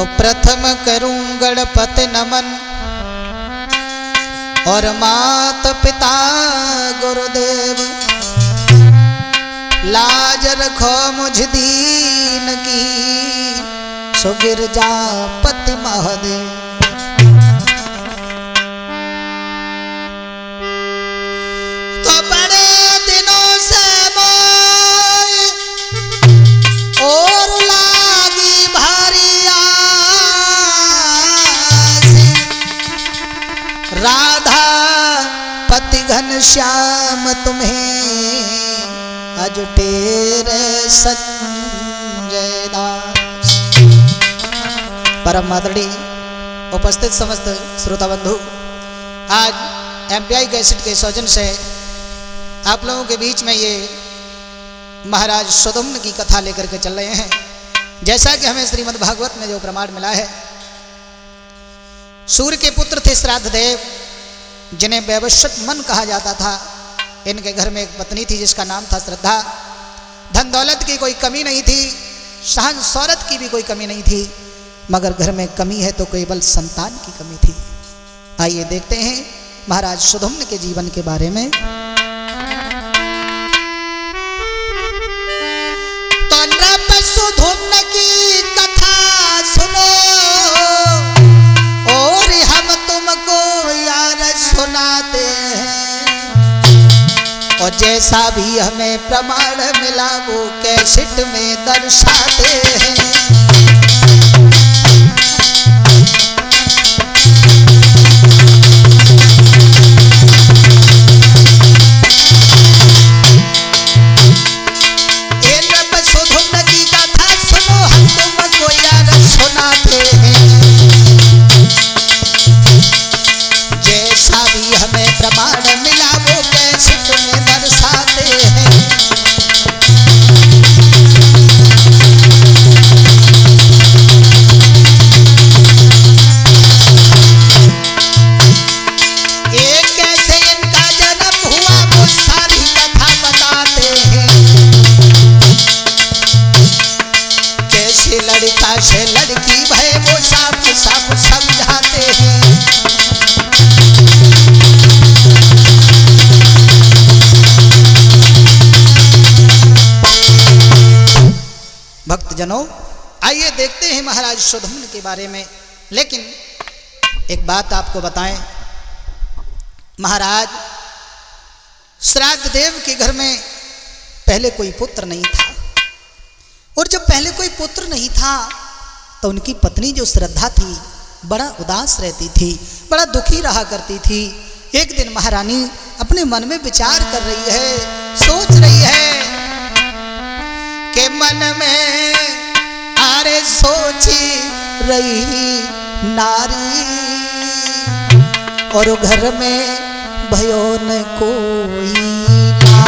तो प्रथम करूं गणपति नमन और मात पिता गुरुदेव, लाज रखो मुझ दीन की सो गिरजापति महादेव। तो बड़े दिनों से मोय और लागी भारी आस, राधा पति घनश्याम तुम्हें अज तेरे संजय दास। परम आदरणीय उपस्थित समस्त श्रोता बंधु, आज एमपीआई कैसेट के सौजन्य से आप लोगों के बीच में ये महाराज सुदम्न की कथा लेकर के चल रहे हैं। जैसा कि हमें श्रीमद् भागवत में जो प्रमाण मिला है, सूर्य के पुत्र थे श्राद्ध देव, जिन्हें वैवस्वत मन कहा जाता था। इनके घर में एक पत्नी थी जिसका नाम था श्रद्धा। धन दौलत की कोई कमी नहीं थी, शान शौहरत की भी कोई कमी नहीं थी, मगर घर में कमी है तो केवल संतान की कमी थी। आइए देखते हैं महाराज सुदम्न के जीवन के बारे में। तो नृप सुदम्न की कथा सुनो और हम तुमको यार सुनाते हैं, और जैसा भी हमें प्रमाण मिला वो कैसेट में दर्शाते हैं। लड़का से लड़की भय वो साफ साफ समझाते हैं। भक्तजनों, आइए देखते हैं महाराज सुदम्न के बारे में। लेकिन एक बात आपको बताएं, महाराज श्राद्ध देव के घर में पहले कोई पुत्र नहीं था, और जब पहले कोई पुत्र नहीं था तो उनकी पत्नी जो श्रद्धा थी बड़ा उदास रहती थी, बड़ा दुखी रहा करती थी। एक दिन महारानी अपने मन में विचार कर रही है, सोच रही है कि मन में आरे सोची रही नारी, और घर में भयो न कोई ना।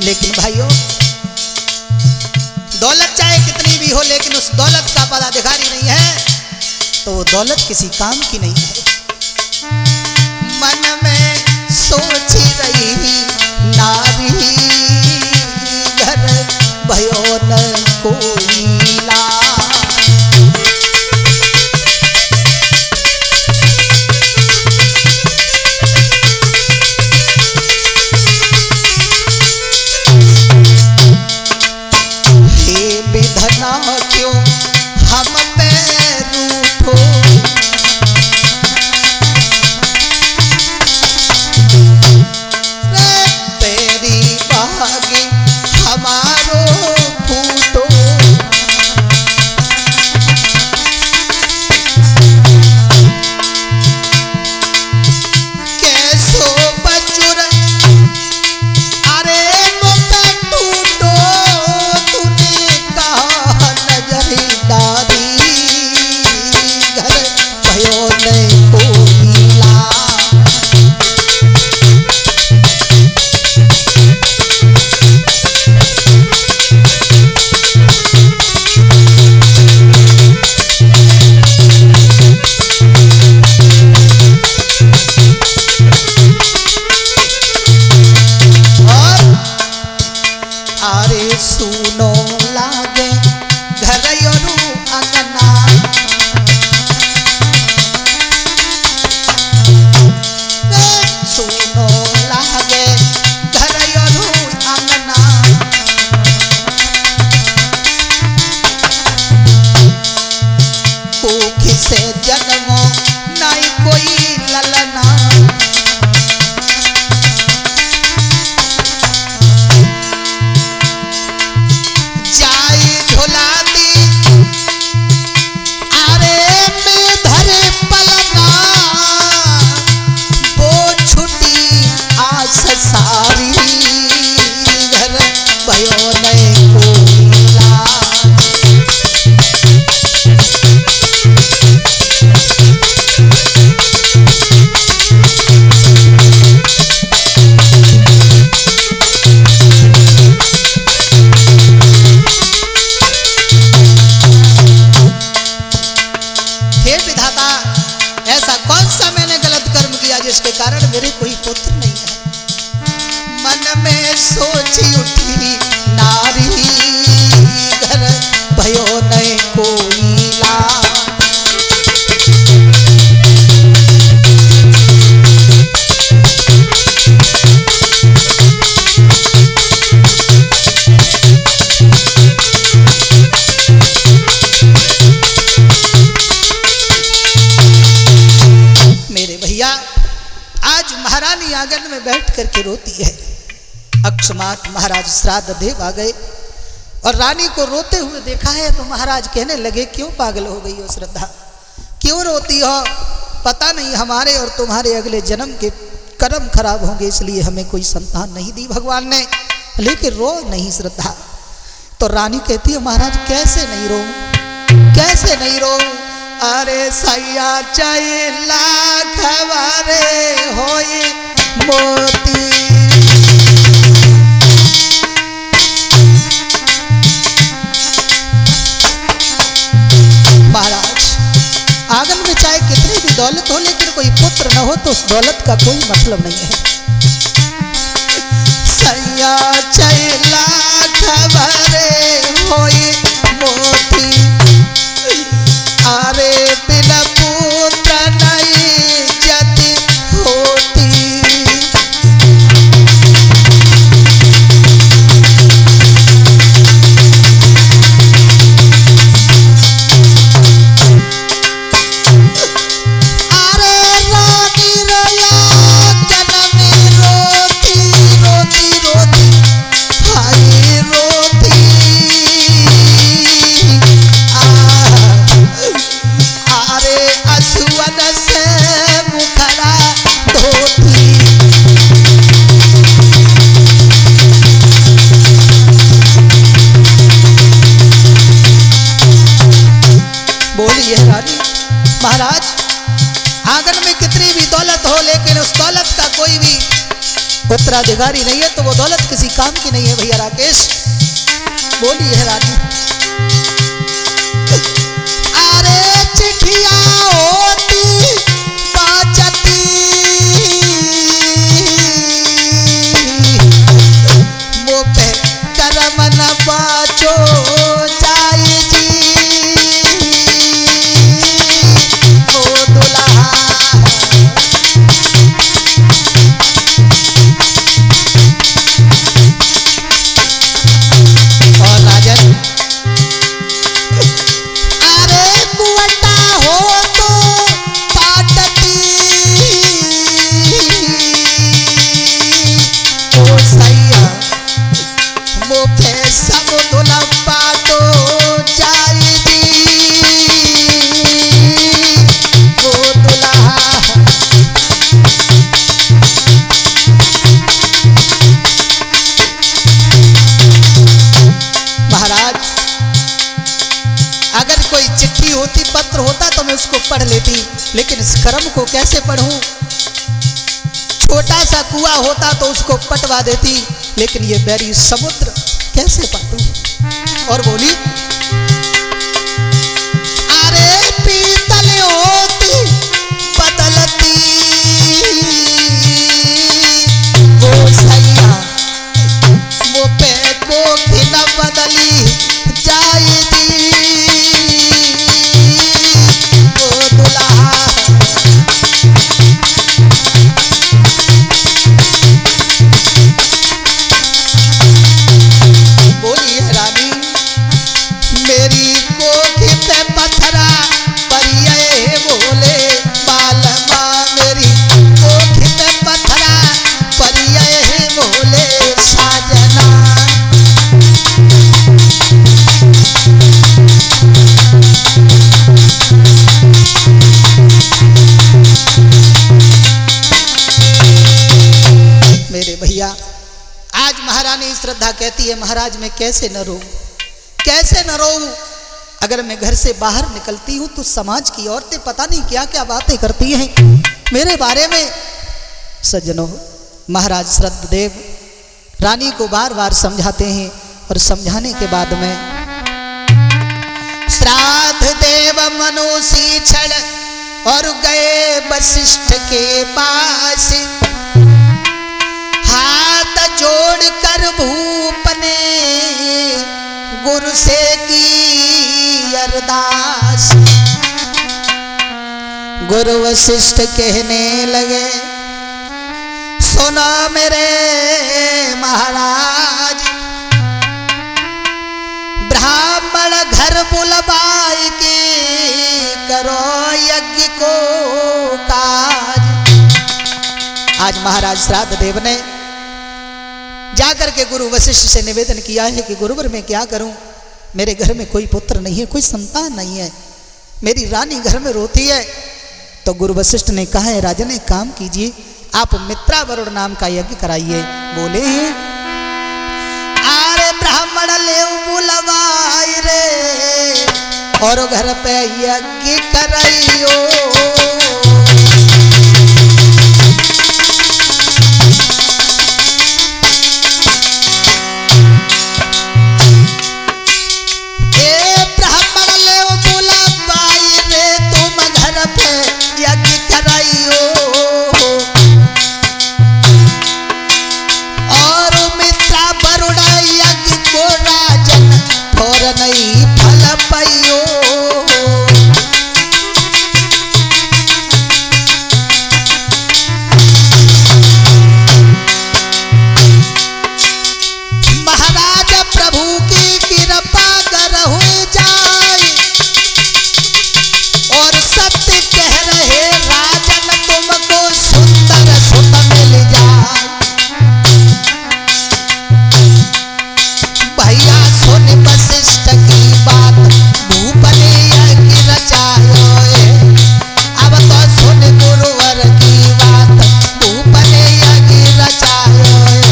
लेकिन भाइयों, दौलत चाहे कितनी भी हो, लेकिन उस दौलत का पदाधिकारी नहीं है तो वो दौलत किसी काम की नहीं है। मन में सोची रही नारी, घर भयो न कोई ला। क्यों हम पे रूठो, रे तेरी बागी हमारो फूटो। कैसो बचुर अरे मुख टूटो, तूने कहा नजरी डारी, घर जन्मो नहीं कोई ललना। जाई झुलाती अरे में धरे पलना, वो छुटी आस सारी घर भयो नहीं कोई लाज। जिसके कारण मेरे कोई पुत्र नहीं है। मन में सोची उठी नारी घर भयो नहीं कोई लाज। मेरे भैया आज महारानी आंगन में बैठ करके रोती है। अक्षमात महाराज श्राद्ध देव आ गए और रानी को रोते हुए देखा है तो महाराज कहने लगे क्यों पागल हो गई हो श्रद्धा, क्यों रोती हो? पता नहीं हमारे और तुम्हारे अगले जन्म के कर्म खराब होंगे इसलिए हमें कोई संतान नहीं दी भगवान ने, लेकिन रो नहीं श्रद्धा। तो रानी कहती है महाराज कैसे नहीं रो, कैसे नहीं रो? अरे सैया चैला खबरे होई मोती। महाराज आंगन में चाहे कितनी भी दौलत हो लेकिन कोई पुत्र न हो तो उस दौलत का कोई मतलब नहीं है। सैया चैला खबरे होई मोती, अरे बिना पुत्र नहीं जति होती। अरे रानी रोया जन्म रोती रोती रोती हाय रोती। अरे असुवन से मुखड़ा धोती। बोली है रानी महाराज आंगन में कितनी भी दौलत हो लेकिन उस दौलत का कोई भी उत्तराधिकारी नहीं है तो वो दौलत किसी काम की नहीं है भैया राकेश। बोली है रानी अरे चिट्ठिया होती बाचती, वो पे कर्म न बाचो जाई जी ओ दुल्हा। और राजन अरे कुंवटा हो तो पाटती, ओ सैया मुखे सब दुल्हा पाटो जाई दी ओ दुल्हा। महाराज अगर कोई चिट्ठी होती पत्र होता तो मैं उसको पढ़ लेती लेकिन इस कर्म को कैसे पढ़ूं? छोटा सा कुआं होता तो उसको पटवा देती लेकिन ये बैरी समुद्र कैसे पाटूं? और बोली अरे पीतल होती बदलती, ओ सैया वो पे को भी न बदली जाई दी ओ दुल्हा। बोली है रानी मेरी कोठी पे पत्थरा परिये वो कहती है महाराज मैं कैसे न रोऊं, कैसे न रोऊं। अगर मैं घर से बाहर निकलती हूं तो समाज की औरतें पता नहीं क्या क्या बातें करती हैं मेरे बारे में। सज्जनों, महाराज श्रद्धदेव रानी को बार बार समझाते हैं और समझाने के बाद में श्राद्ध देव मनुष्य छड़ और गए वशिष्ठ के पास, हाथ जोड़ कर भूप ने गुरु से की अरदास। गुरु वशिष्ठ कहने लगे सुनो मेरे महाराज, ब्राह्मण घर बुलवाए के करो यज्ञ को काज। आज महाराज श्राद्ध देव ने जाकर के गुरु वशिष्ठ से निवेदन किया है कि गुरुवर मैं क्या करूं, मेरे घर में कोई पुत्र नहीं है, कोई संतान नहीं है, मेरी रानी घर में रोती है। तो गुरु वशिष्ठ ने कहा है राजन एक काम कीजिए, आप मित्रा वरुण नाम का यज्ञ कराइए। बोले आरे ब्राह्मण ले बुलवाई रे और घर पे यज्ञ कराइयो। नहीं फल पाइयो। महाराज प्रभु की कृपा कर हुई जाए और सत्य कह रहे राजन तुमको सुंदर सुत मिल जाए। भैया सुन वशिष्ठ की बात भूप ने यज्ञ रचायो है। अब तो सुन गुरुवर की बात भूप ने यज्ञ रचायो है।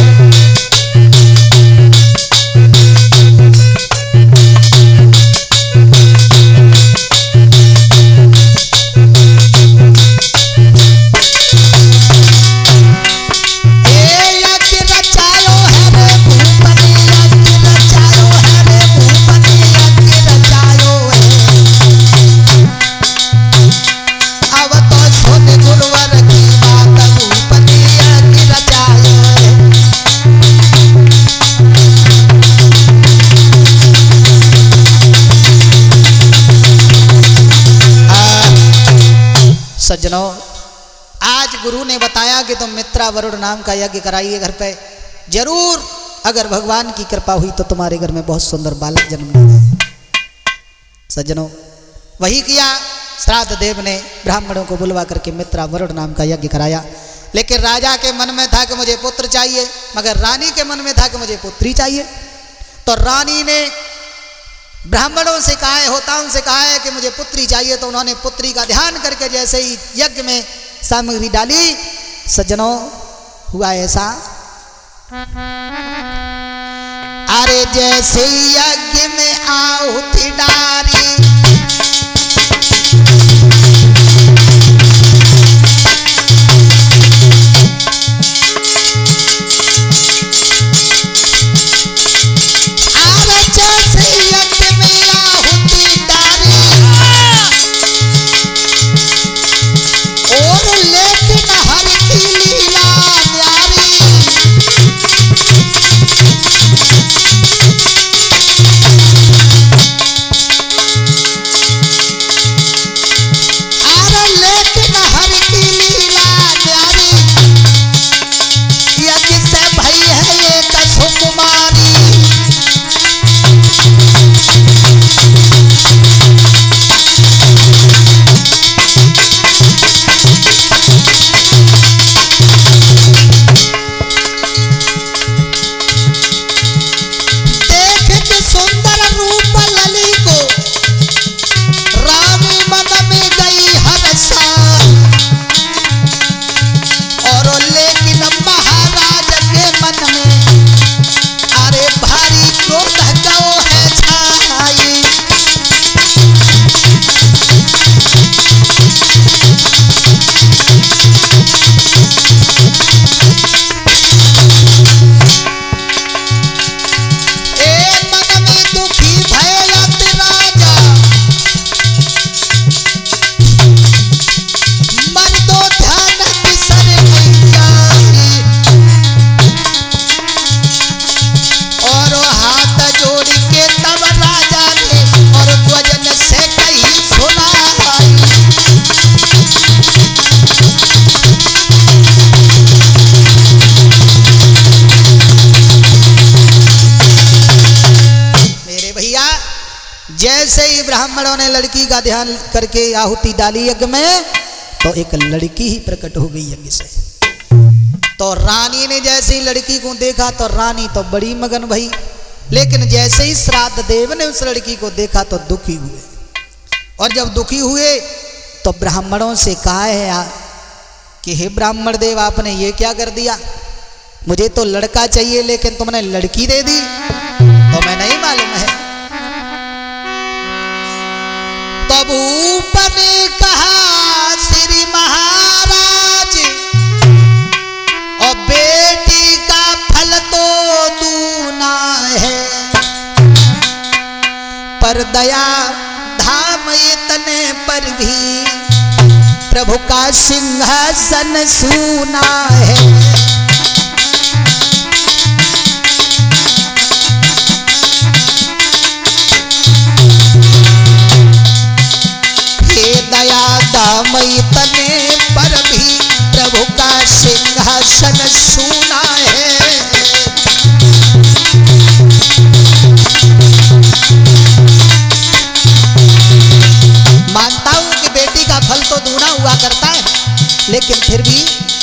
सज्जनों, आज गुरु ने बताया कि तुम मित्रा वरुण नाम का यज्ञ कराइए घर पे, जरूर अगर भगवान की कृपा हुई तो तुम्हारे घर में बहुत सुंदर बालक जन्म लेगा। सज्जनों, वही किया। श्राद्ध देव ने ब्राह्मणों को बुलवा करके मित्रा वरुण नाम का यज्ञ कराया। लेकिन राजा के मन में था कि मुझे पुत्र चाहिए, मगर रानी के मन में था कि मुझे पुत्री चाहिए। तो रानी ने ब्राह्मणों से कहा है, होताओं से कहा है कि मुझे पुत्री चाहिए। तो उन्होंने पुत्री का ध्यान करके जैसे ही यज्ञ में सामग्री डाली, सज्जनों हुआ ऐसा, अरे जैसे यज्ञ में आहुति डाली, जैसे ही ब्राह्मणों ने लड़की का ध्यान करके आहुति डाली यज्ञ में, तो एक लड़की ही प्रकट हो गई यज्ञ से। तो रानी ने जैसे ही लड़की को देखा तो रानी तो बड़ी मगन भई, लेकिन जैसे ही श्राद्ध देव ने उस लड़की को देखा तो दुखी हुए। और जब दुखी हुए तो ब्राह्मणों से कहा है कि हे ब्राह्मण देव, आपने ये क्या कर दिया? मुझे तो लड़का चाहिए लेकिन तुमने लड़की दे दी, तो मैं नहीं मालूम है। तब ऊपर ने कहा श्री महाराज, और बेटी का फल तो दूना है, पर दया धाम इतने पर भी प्रभु का सिंहासन सूना है। हे दया धाम इतने पर भी प्रभु का सिंहासन सूना है। मानता हूं कि बेटी का फल तो दूना हुआ करता है, लेकिन फिर भी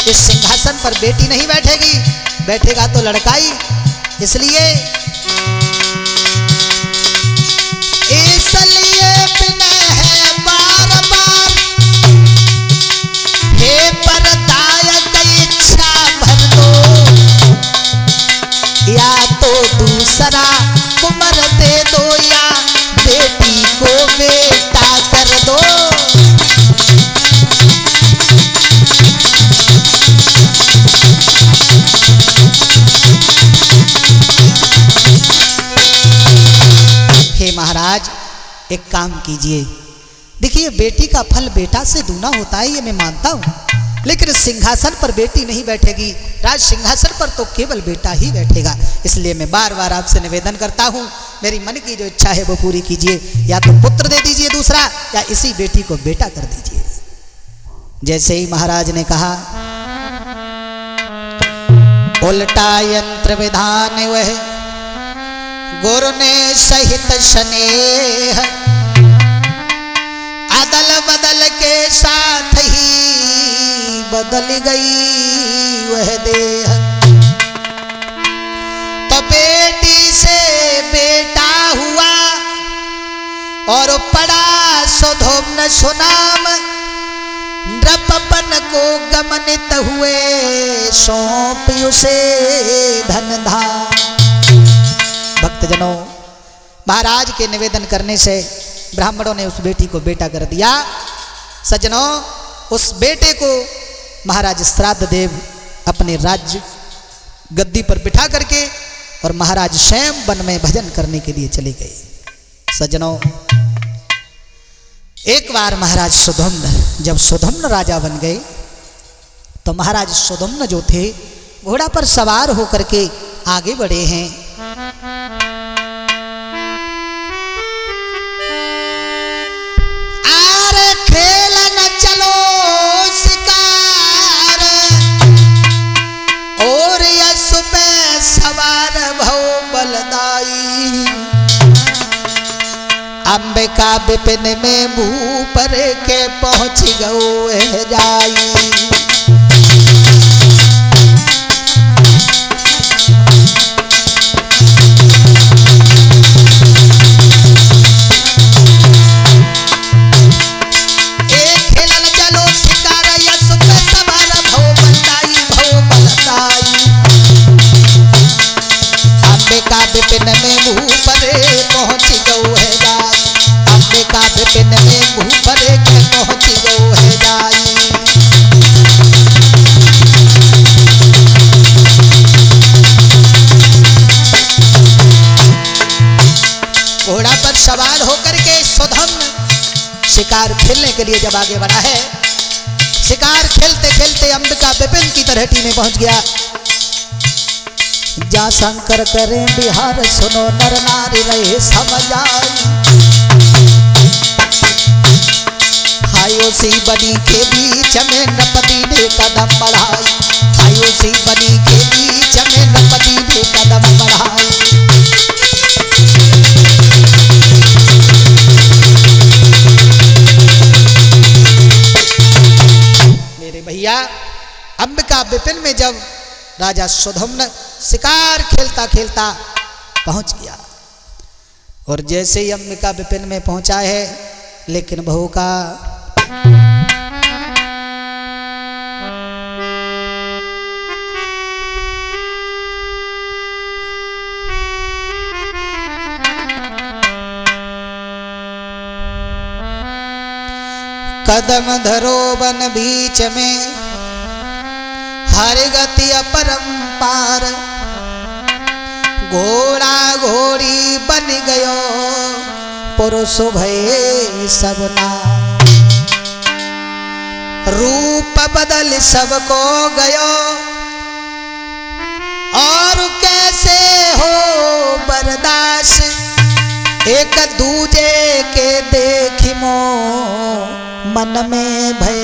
इस सिंहासन पर बेटी नहीं बैठेगी, बैठेगा तो लड़का ही। इसलिए विनय है बार बार, हे परदायक इच्छा भर दो, या तो दूसरा कुंवर दे दो, या बेटी को बेटा कर दो। हे महाराज, एक काम कीजिए। देखिए, बेटी का फल बेटा से दूना होता है, ये मैं मानता हूं, लेकिन सिंहासन पर बेटी नहीं बैठेगी, राज सिंहासन पर तो केवल बेटा ही बैठेगा। इसलिए मैं बार बार आपसे निवेदन करता हूं, मेरी मन की जो इच्छा है वो पूरी कीजिए, या तो पुत्र दे दीजिए दूसरा, या इसी बेटी को बेटा कर दीजिए। जैसे ही महाराज ने कहा, उल्टा यंत्र विधान वह गुरु ने सहित स्नेह, अदल बदल के साथ ही बदल गई वह देह। तो बेटी से बेटा हुआ और पड़ा सुधोम्न सुनाम, नृपपन को गमनित हुए सौंप उसे धन धाम। भक्तजनों, महाराज के निवेदन करने से ब्राह्मणों ने उस बेटी को बेटा कर दिया। सज्जनों, उस बेटे को महाराज श्राद्ध देव अपने राज्य गद्दी पर बिठा करके और महाराज स्वयं वन में भजन करने के लिए चले गए। सज्जनों, एक बार महाराज सुधम्न जब सुधम्न राजा बन गए, तो महाराज सुधम्न जो थे घोड़ा पर सवार होकर के आगे बढ़े हैं। आरे खेल न चलो शिकार, और यश पे सवार भव बलदाई, अंबिका विपिन में मुंह पर के पहुंच गए जाई। विपिन में मुंह परे पहुंच गौ है जाई, अंबिका विपिन में मुंह परे के पहुंच गौ है जाई। घोड़ा पर सवार होकर के सुधम्न शिकार खेलने के लिए जब आगे बढ़ा है, शिकार खेलते खेलते अंबिका विपिन की तलहटी में पहुंच गया। जा शंकर करें बिहार, सुनो नर नारी रहे समझाई, हायोसी बनी के बीच में नपति ने कदम बढ़ाई, हायोसी बनी के बीच में नपति ने कदम बढ़ाई। अंबिका विपिन में जब राजा सुधम्न शिकार खेलता खेलता पहुंच गया, और जैसे ही अंबिका विपिन में पहुंचा है, लेकिन बहू का कदम धरो बन बीच में, हर गति अपरंपार, घोड़ा घोड़ी बन गयो, पुरुष भय सबना, रूप बदल सबको गयो, और कैसे हो बर्दाश्त, एक दूजे के देखी मो मन में भय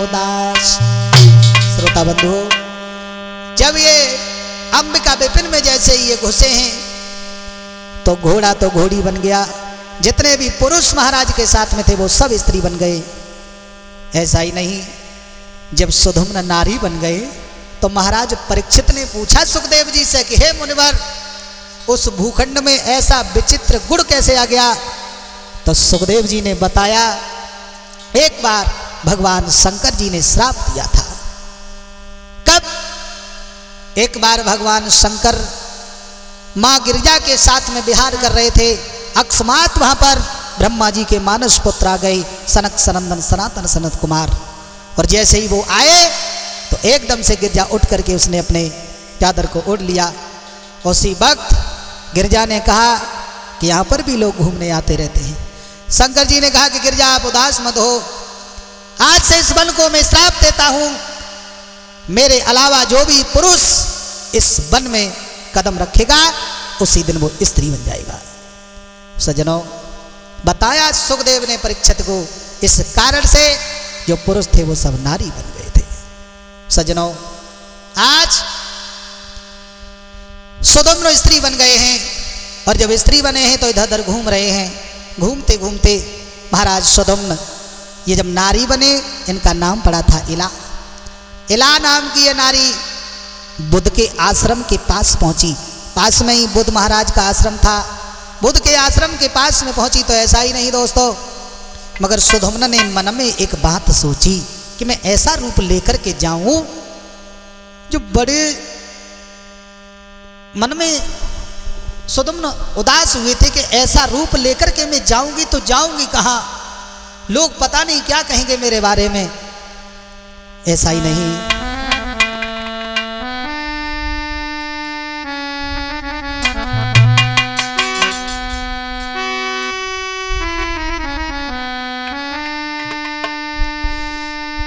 उदास। श्रोता बंधु, जब ये अंबिका विपिन में जैसे ये घुसे हैं, तो घोड़ा तो घोड़ी बन गया, जितने भी पुरुष महाराज के साथ में थे वो सब स्त्री बन गए। ऐसा ही नहीं, जब सुधम्न नारी बन गए तो महाराज परीक्षित ने पूछा सुखदेव जी से कि हे मुनिवर, उस भूखंड में ऐसा विचित्र गुण कैसे आ गया? तो सुखदेव जी ने बताया, एक बार भगवान शंकर जी ने श्राप दिया था। कब? एक बार भगवान शंकर मां गिरिजा के साथ में विहार कर रहे थे, अकस्मात वहां पर ब्रह्मा जी के मानस पुत्र आ गए, सनक सनंदन सनातन सनत कुमार। और जैसे ही वो आए तो एकदम से गिरजा उठ करके उसने अपने चादर को ओढ़ लिया। उसी वक्त गिरजा ने कहा कि यहाँ पर भी लोग घूमने आते रहते हैं। शंकर जी ने कहा कि गिरजा आप उदास मत हो, आज से इस वन को मैं श्राप देता हूं, मेरे अलावा जो भी पुरुष इस वन में कदम रखेगा उसी दिन वो स्त्री बन जाएगा। सज्जनों, बताया सुखदेव ने परीक्षित को, इस कारण से जो पुरुष थे वो सब नारी बन गए थे। सज्जनों, आज सुधम्न स्त्री बन गए हैं, और जब स्त्री बने हैं तो इधर उधर घूम रहे हैं। घूमते घूमते महाराज सुधम्न ये जब नारी बने, इनका नाम पड़ा था इला। इला नाम की ये नारी बुद्ध के आश्रम के पास पहुंची। पास में ही बुद्ध महाराज का आश्रम था। बुद्ध के आश्रम के पास में पहुंची तो ऐसा ही नहीं दोस्तों, मगर सुधम्न ने मन में एक बात सोची कि मैं ऐसा रूप लेकर के जाऊं जो बड़े मन में सुधम्न उदास हुए थे कि ऐसा रूप लेकर के मैं जाऊंगी तो जाऊंगी कहां, लोग पता नहीं क्या कहेंगे मेरे बारे में। ऐसा ही नहीं,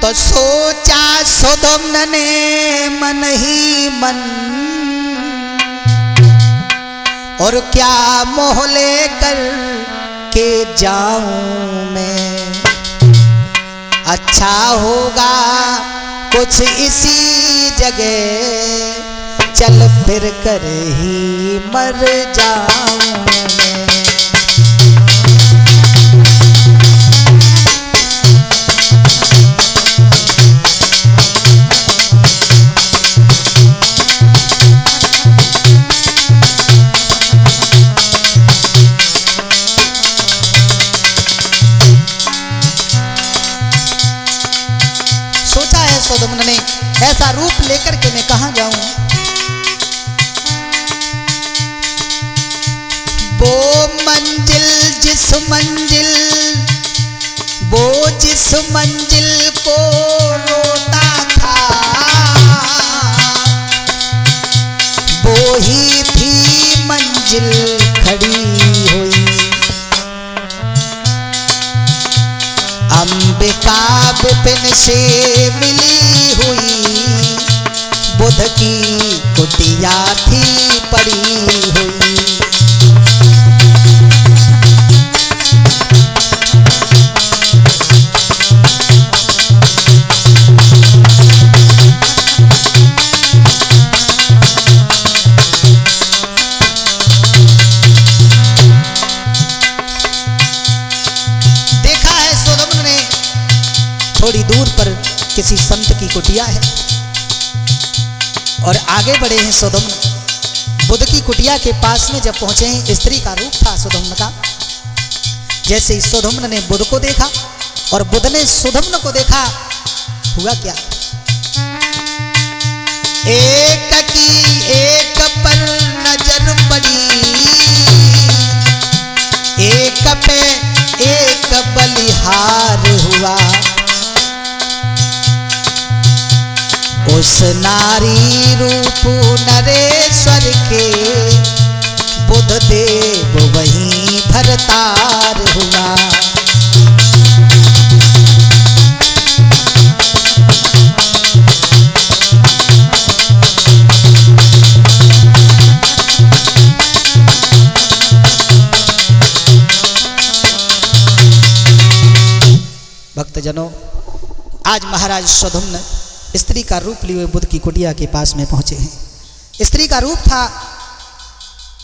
तो सोचा सुधम्न ने मन ही मन, और क्या मोह लेकर के जाऊं मैं, अच्छा होगा कुछ इसी जगह, चल फिर कर ही मर जाऊं मैं। सुधम्न ने ऐसा रूप लेकर के मैं कहां जाऊं, वो मंजिल जिस मंजिल, वो जिस मंजिल को रोता था, वो ही थी मंजिल खड़ी हुई। अंबिका विपिन से मिली हुई, बुद्ध की कुटिया थी पड़ी हुई। देखा है सुधम्न ने, थोड़ी दूर पर किसी संत की कुटिया है, और आगे बढ़े हैं सुधम्न। बुध की कुटिया के पास में जब पहुंचे हैं, स्त्री का रूप था सुधम्न का। जैसे ही सुधम्न ने बुध को देखा और बुध ने सुधम्न को देखा, हुआ क्या? एक की एक पर नजर पड़ी, एक पे एक बलिहार हुआ। उस नारी रूप नरेश्वर के बुध देव वहीं भरतार हुआ। भक्तजनों, आज महाराज सुधम्न स्त्री का रूप लिए हुए बुध की कुटिया के पास में पहुंचे हैं। स्त्री का रूप था,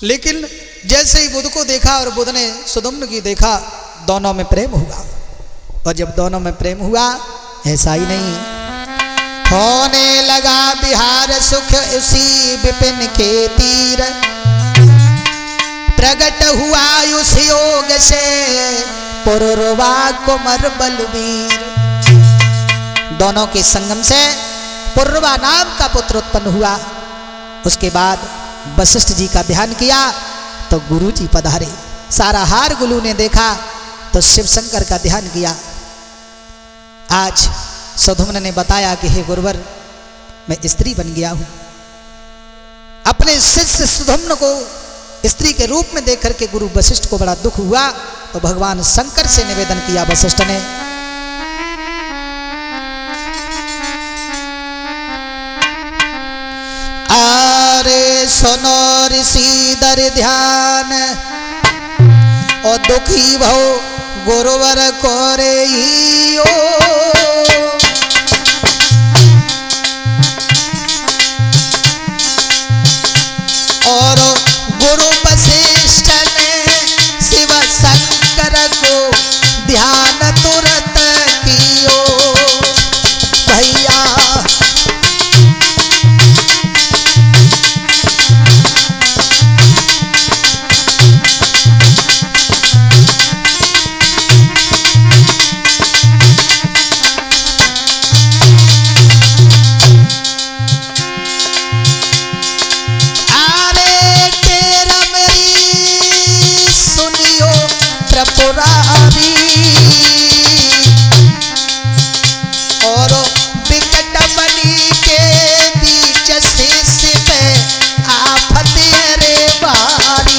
लेकिन जैसे ही बुध को देखा और बुध ने सुधम्न की देखा, दोनों में प्रेम हुआ। और जब दोनों में प्रेम हुआ, ऐसा ही नहीं, होने लगा बिहार सुख उसी विपिन के तीर, प्रगट हुआ उस योग से पुरुरवा कुमर बलवीर। दोनों के संगम से पुरुरवा नाम का पुत्र उत्पन्न हुआ। उसके बाद वशिष्ठ जी का ध्यान किया तो गुरु जी पधारे। सारा हार गुरु ने देखा तो शिव शंकर का ध्यान किया। आज सुधम्न ने बताया कि हे गुरुवर, मैं स्त्री बन गया हूं। अपने शिष्य सुधम्न को स्त्री के रूप में देख करके गुरु वशिष्ठ को बड़ा दुख हुआ, तो भगवान शंकर से निवेदन किया वशिष्ठ ने, अरे सुनो ऋषि दर ध्यान, और दुखी भव गुरुवर को रे और गुरु वशिष्ठ ने शिव शंकर को ध्यान तुरंत कियो। भैया और विकट बनी के बीच शीश पे आफत रे बारी।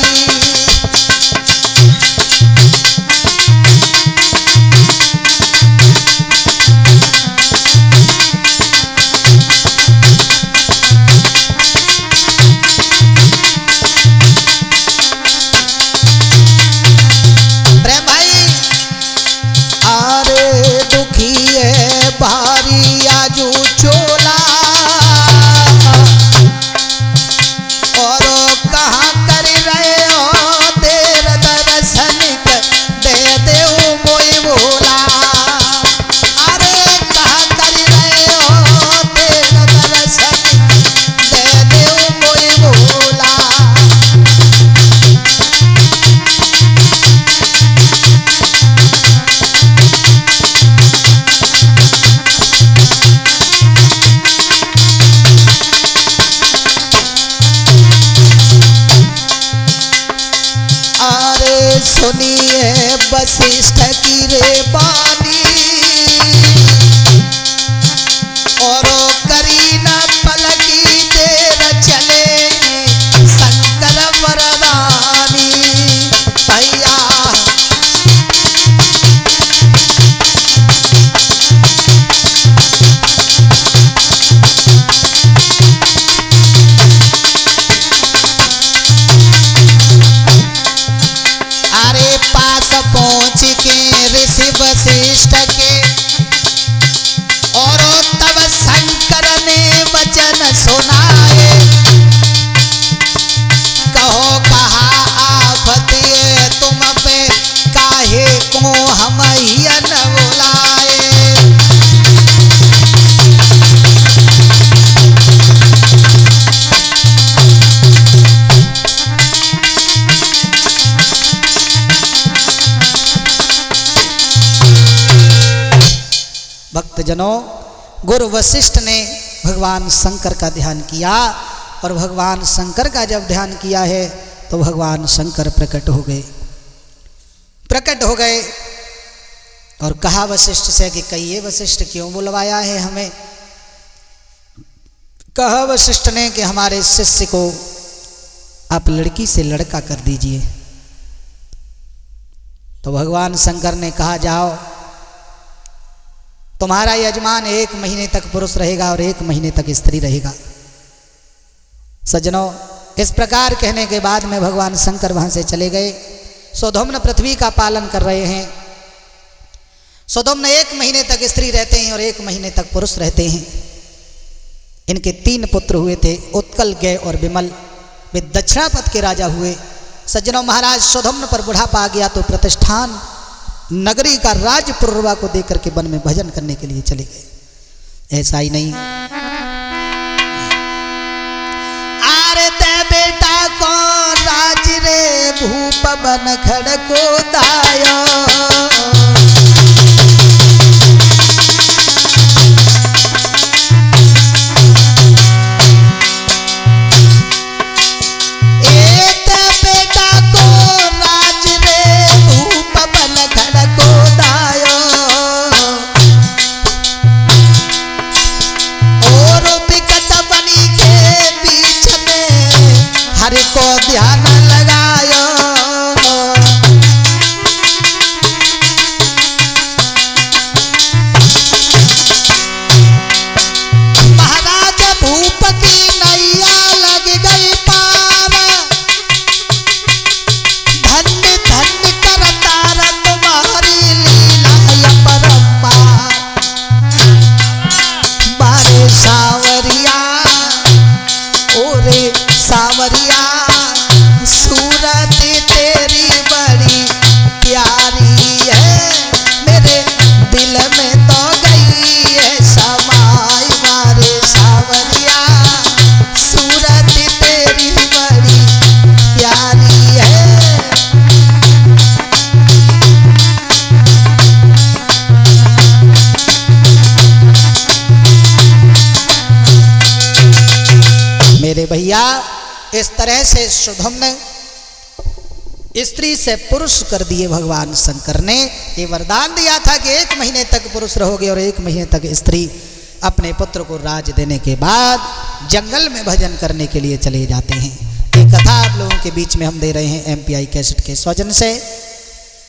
भारी आजू चोला और कहाँ कर रहे हो देर दर्शन दे दे मोई बोला। अरे कहाँ कर रहे हो देर दर्शन दे दे मोई बोला। सुनिए वशिष्ठ की रे बानी, और करी न पलकी देर चले शंकर वरदानी। भैया पहुंच के ऋषि वशिष्ठ के, और तब शंकर ने वचन सुनाए, कहो कहा आफत ये तुम पे काहे को हम हियन बुलाए। भक्तजनों, गुरु वशिष्ठ ने भगवान शंकर का ध्यान किया और भगवान शंकर का जब ध्यान किया है तो भगवान शंकर प्रकट हो गए और कहा वशिष्ठ से कि कहिए वशिष्ठ क्यों बुलवाया है हमें। कहा वशिष्ठ ने कि हमारे शिष्य को आप लड़की से लड़का कर दीजिए। तो भगवान शंकर ने कहा जाओ, तुम्हारा यजमान 1 महीने तक पुरुष रहेगा और 1 महीने तक स्त्री रहेगा। सज्जनों, इस प्रकार कहने के बाद में भगवान शंकर वहां से चले गए। सौधम्न पृथ्वी का पालन कर रहे हैं। सौधम्न 1 महीने तक स्त्री रहते हैं और 1 महीने तक पुरुष रहते हैं। इनके 3 पुत्र हुए थे, उत्कल, गय और विमल। वे दक्षिणापथ के राजा हुए। सज्जनों, महाराज सौधम्न पर बुढ़ापा आ गया तो प्रतिष्ठान नगरी का राज पुरुरवा को देकर के वन में भजन करने के लिए चले गए। ऐसा ही नहीं, आरे ते बेटा को राज रे भूप बन खड़को दायो। को ध्यान लगायो, महाराज भूप की नैया लग गई पार। धन्य धन्य करतार तुम्हारी लीला अपरंपार। बारे सावरिया ओरे सावरिया, सूरत तेरी बड़ी प्यारी है, मेरे दिल में तो गई है समाई। मारे सावरिया, सूरत तेरी बड़ी प्यारी है। मेरे भैया, इस तरह से सौधम्न स्त्री से पुरुष कर दिए भगवान शंकर ने। ये वरदान दिया था कि 1 महीने तक पुरुष रहोगे और 1 महीने तक स्त्री। अपने पुत्र को राज देने के बाद जंगल में भजन करने के लिए चले जाते हैं। ये कथा आप लोगों के बीच में हम दे रहे हैं MPI कैसेट के सौजन्य से।